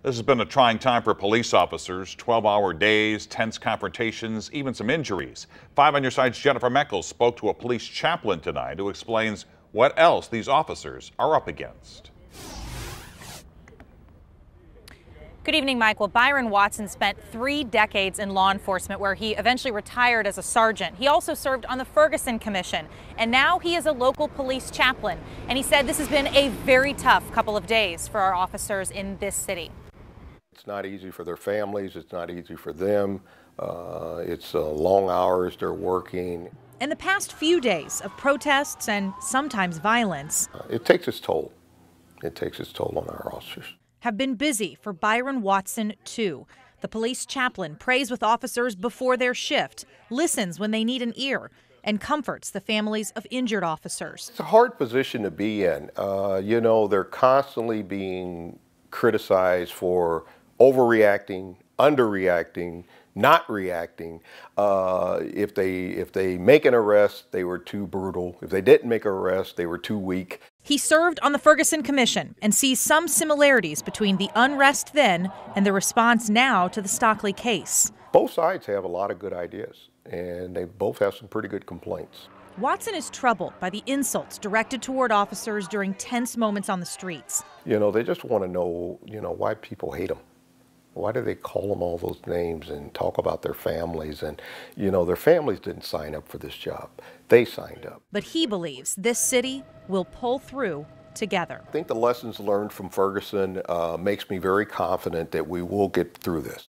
This has been a trying time for police officers. 12-hour days, tense confrontations, even some injuries. 5 on Your Side's Jennifer Meckles spoke to a police chaplain tonight who explains what else these officers are up against. Good evening, Mike. Well, Byron Watson spent 3 decades in law enforcement, where he eventually retired as a sergeant. He also served on the Ferguson Commission, and now he is a local police chaplain. And he said this has been a very tough couple of days for our officers in this city. It's not easy for their families. It's not easy for them. It's long hours they're working. In the past few days of protests and sometimes violence, it takes its toll. It takes its toll on our officers. Have been busy for Byron Watson, too. The police chaplain prays with officers before their shift, listens when they need an ear, and comforts the families of injured officers. It's a hard position to be in. They're constantly being criticized for overreacting, underreacting, not reacting. If they make an arrest, they were too brutal. If they didn't make an arrest, they were too weak. He served on the Ferguson Commission and sees some similarities between the unrest then and the response now to the Stockley case. Both sides have a lot of good ideas, and they both have some pretty good complaints. Watson is troubled by the insults directed toward officers during tense moments on the streets. They just want to know, why people hate them. Why do they call them all those names and talk about their families? And, their families didn't sign up for this job. They signed up. But he believes this city will pull through together. I think the lessons learned from Ferguson makes me very confident that we will get through this.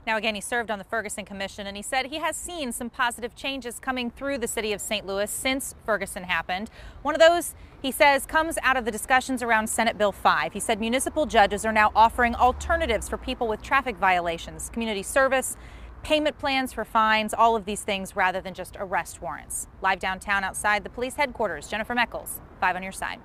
Now, again, he served on the Ferguson Commission, and he said he has seen some positive changes coming through the city of St. Louis since Ferguson happened. One of those, he says, comes out of the discussions around Senate Bill 5. He said municipal judges are now offering alternatives for people with traffic violations, community service, payment plans for fines, all of these things rather than just arrest warrants. Live downtown outside the police headquarters, Jennifer Meckles, 5 on Your Side.